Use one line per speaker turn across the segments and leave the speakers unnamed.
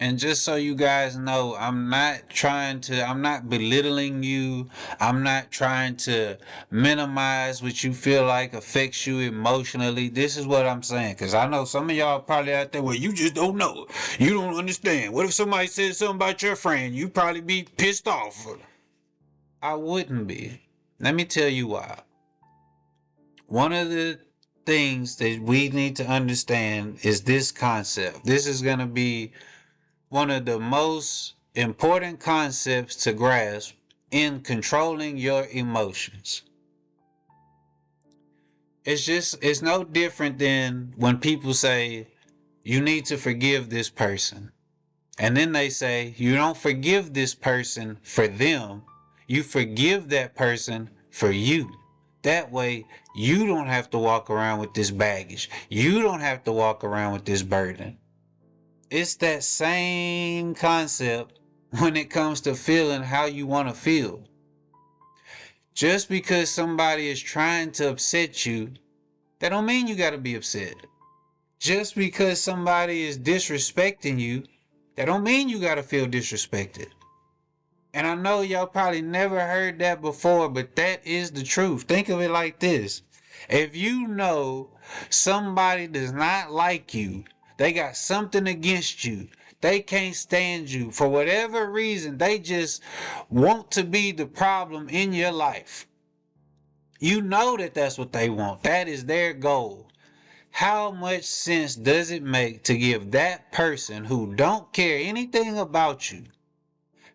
And just so you guys know, I'm not belittling you. I'm not trying to minimize what you feel like affects you emotionally. This is what I'm saying. Because I know some of y'all probably out there, well, you just don't know. You don't understand. What if somebody said something about your friend? You probably be pissed off. I wouldn't be. Let me tell you why. One of the things that we need to understand is this concept. This is going to be one of the most important concepts to grasp in controlling your emotions. It's no different than when people say, you need to forgive this person. And then they say, you don't forgive this person for them. You forgive that person for you. That way, you don't have to walk around with this baggage. You don't have to walk around with this burden. It's that same concept when it comes to feeling how you want to feel. Just because somebody is trying to upset you, that don't mean you got to be upset. Just because somebody is disrespecting you, that don't mean you got to feel disrespected. And I know y'all probably never heard that before, but that is the truth. Think of it like this. If you know somebody does not like you, they got something against you, they can't stand you for whatever reason, they just want to be the problem in your life. You know that that's what they want. That is their goal. How much sense does it make to give that person who don't care anything about you,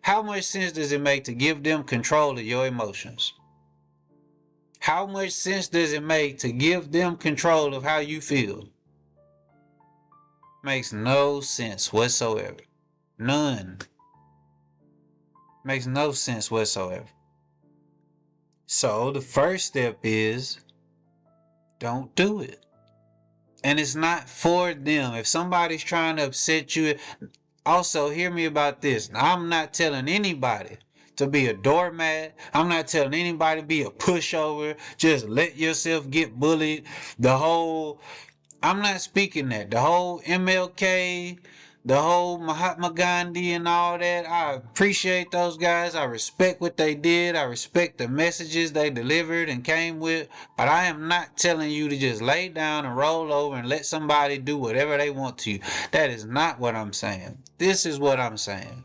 how much sense does it make to give them control of your emotions? How much sense does it make to give them control of how you feel? Makes no sense whatsoever. None. Makes no sense whatsoever. So the first step is don't do it. And it's not for them. If somebody's trying to upset you, also hear me about this. I'm not telling anybody to be a doormat. I'm not telling anybody to be a pushover. Just let yourself get bullied. I'm not speaking that. The whole MLK, the whole Mahatma Gandhi and all that, I appreciate those guys. I respect what they did. I respect the messages they delivered and came with. But I am not telling you to just lay down and roll over and let somebody do whatever they want to you. That is not what I'm saying. This is what I'm saying.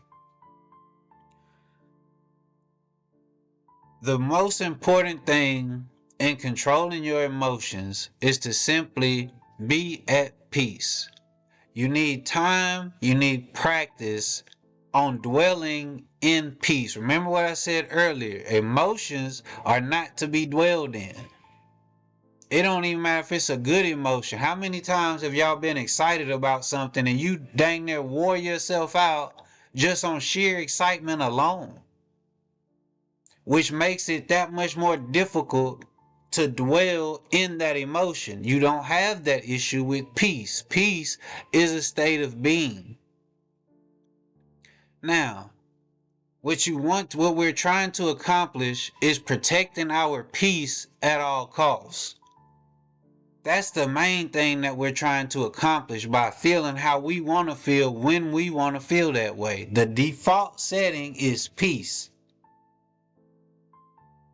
The most important thing in controlling your emotions is to simply be at peace. You need time, you need practice on dwelling in peace. Remember what I said earlier, emotions are not to be dwelled in. It don't even matter if it's a good emotion. How many times have y'all been excited about something and you dang near wore yourself out just on sheer excitement alone? Which makes it that much more difficult to dwell in that emotion. You don't have that issue with peace. Peace is a state of being. Now, what we're trying to accomplish is protecting our peace at all costs. That's the main thing that we're trying to accomplish by feeling how we want to feel when we want to feel that way. The default setting is peace.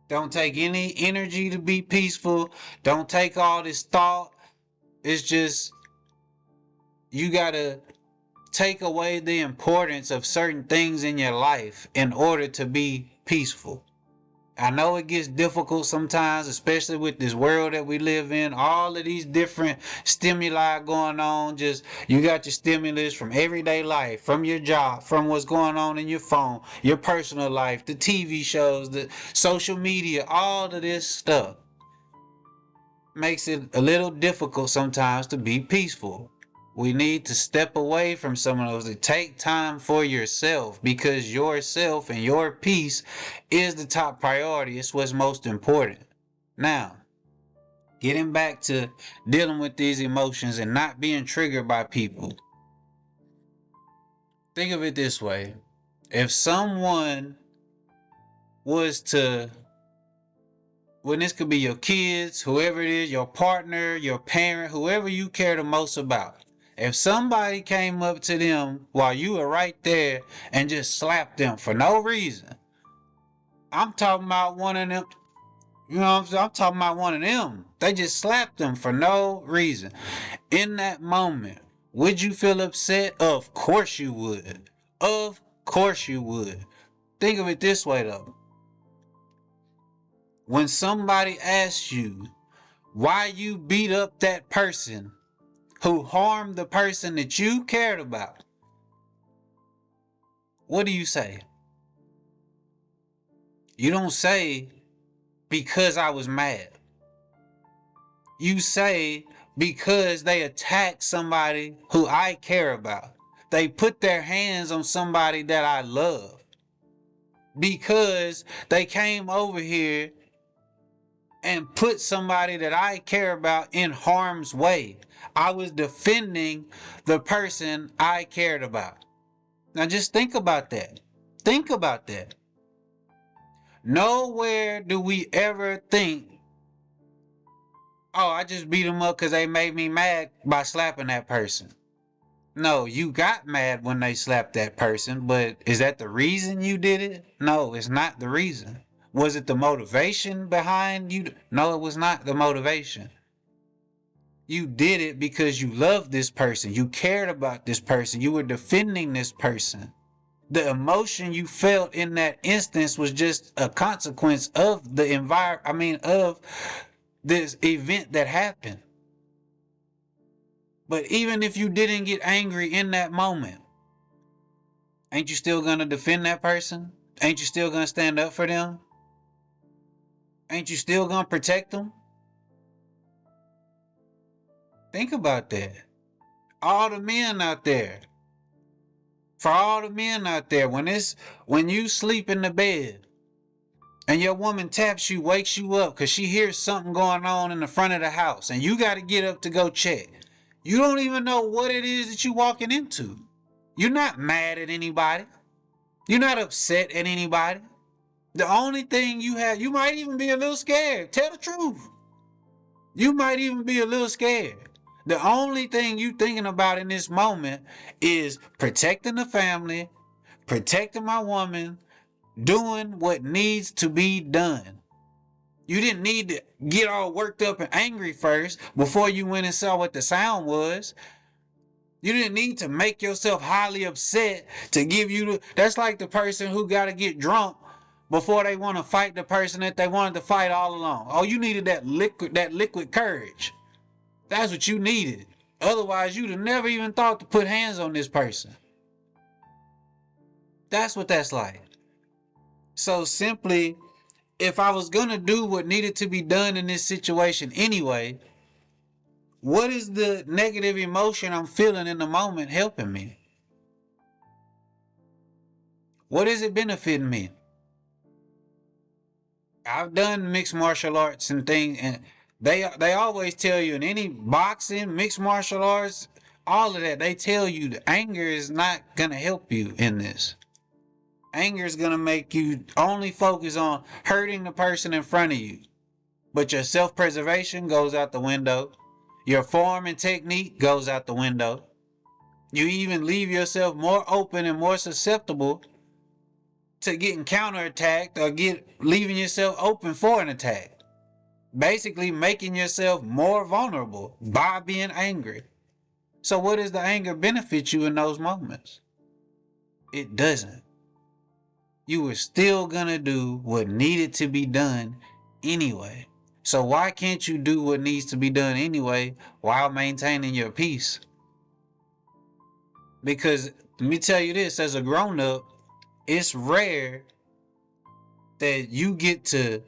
Don't take any energy to be peaceful. Don't take all this thought. It's just, you gotta take away the importance of certain things in your life in order to be peaceful. I know it gets difficult sometimes, especially with this world that we live in. All of these different stimuli going on. Just, you got your stimulus from everyday life, from your job, from what's going on in your phone, your personal life, the TV shows, the social media, all of this stuff makes it a little difficult sometimes to be peaceful. We need to step away from some of those and take time for yourself, because yourself and your peace is the top priority. It's what's most important. Now, getting back to dealing with these emotions and not being triggered by people. Think of it this way. If someone was to, when this could be your kids, whoever it is, your partner, your parent, whoever you care the most about, If somebody came up to them while you were right there and just slapped them for no reason, I'm talking about one of them. You know what I'm saying? I'm talking about one of them. They just slapped them for no reason. In that moment, would you feel upset? Of course you would. Of course you would. Think of it this way though. When somebody asks you why you beat up that person who harmed the person that you cared about, what do you say? You don't say because I was mad. You say because they attacked somebody who I care about. They put their hands on somebody that I love. Because they came over here and put somebody that I care about in harm's way. I was defending the person I cared about. Now just think about that. Think about that. Nowhere do we ever think, oh, I just beat them up because they made me mad by slapping that person. No, you got mad when they slapped that person, but is that the reason you did it? No, it's not the reason. Was it the motivation behind you? No, it was not the motivation. You did it because you loved this person. You cared about this person. You were defending this person. The emotion you felt in that instance was just a consequence of the of this event that happened. But even if you didn't get angry in that moment, ain't you still gonna defend that person? Ain't you still gonna stand up for them? Ain't you still gonna protect them? Think about that. All the men out there. For all the men out there, when you sleep in the bed and your woman taps you, wakes you up because she hears something going on in the front of the house and you got to get up to go check. You don't even know what it is that you're walking into. You're not mad at anybody. You're not upset at anybody. The only thing you might even be a little scared. Tell the truth. You might even be a little scared. The only thing you thinking about in this moment is protecting the family, protecting my woman, doing what needs to be done. You didn't need to get all worked up and angry first before you went and saw what the sound was. You didn't need to make yourself highly upset to give you that's like the person who got to get drunk before they want to fight the person that they wanted to fight all along. Oh, you needed that liquid courage. That's what you needed. Otherwise, you'd have never even thought to put hands on this person. That's what that's like. So simply, if I was going to do what needed to be done in this situation anyway, what is the negative emotion I'm feeling in the moment helping me? What is it benefiting me? I've done mixed martial arts and things, and they always tell you in any boxing, mixed martial arts, all of that, they tell you the anger is not gonna help you in this. Anger is gonna make you only focus on hurting the person in front of you. But your self-preservation goes out the window. Your form and technique goes out the window. You even leave yourself more open and more susceptible to getting counterattacked or leaving yourself open for an attack. Basically making yourself more vulnerable by being angry. So what does the anger benefit you in those moments? It doesn't. You were still gonna do what needed to be done anyway. So why can't you do what needs to be done anyway while maintaining your peace? Because let me tell you this, as a grown up, it's rare that you get to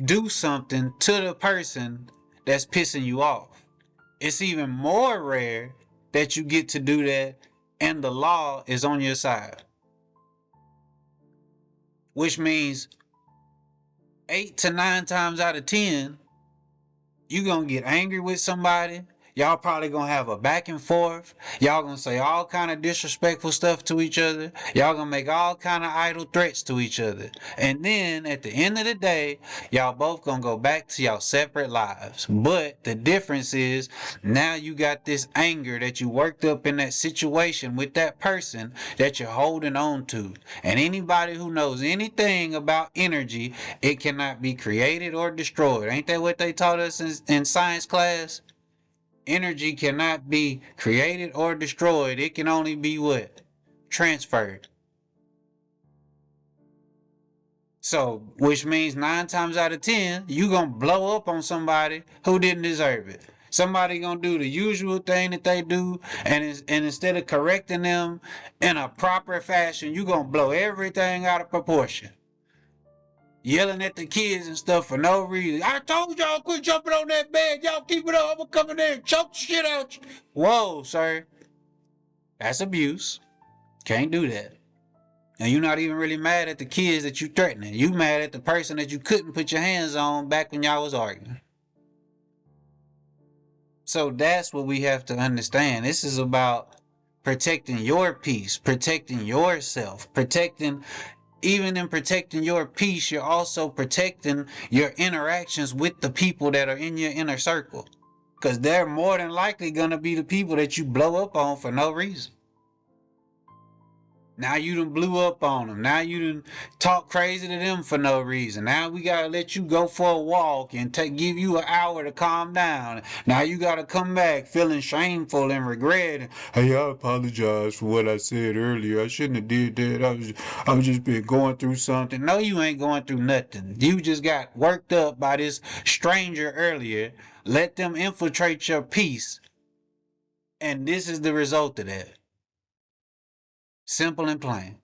do something to the person that's pissing you off. It's even more rare that you get to do that and the law is on your side. Which means 8 to 9 times out of 10, you're going to get angry with somebody. Y'all probably gonna have a back and forth. Y'all gonna say all kind of disrespectful stuff to each other. Y'all gonna make all kind of idle threats to each other. And then at the end of the day, y'all both gonna go back to y'all separate lives. But the difference is now you got this anger that you worked up in that situation with that person that you're holding on to. And anybody who knows anything about energy, it cannot be created or destroyed. Ain't that what they taught us in science class? Energy cannot be created or destroyed. It can only be what? Transferred. So, which means 9 times out of 10, you gonna blow up on somebody who didn't deserve it. Somebody gonna do the usual thing that they do, and instead of correcting them in a proper fashion, you gonna blow everything out of proportion. Yelling at the kids and stuff for no reason. I told y'all quit jumping on that bed. Y'all keep it up. I'm gonna come in there and choke the shit out you. Whoa, sir. That's abuse. Can't do that. And you're not even really mad at the kids that you threatening. You mad at the person that you couldn't put your hands on back when y'all was arguing. So that's what we have to understand. This is about protecting your peace, protecting yourself, protecting, even in protecting your peace, you're also protecting your interactions with the people that are in your inner circle. Because they're more than likely going to be the people that you blow up on for no reason. Now you done blew up on them. Now you done talk crazy to them for no reason. Now we gotta let you go for a walk and give you an hour to calm down. Now you gotta come back feeling shameful and regret. Hey, I apologize for what I said earlier. I shouldn't have did that. I was just been going through something. No, you ain't going through nothing. You just got worked up by this stranger earlier. Let them infiltrate your peace, and this is the result of that. Simple and plain.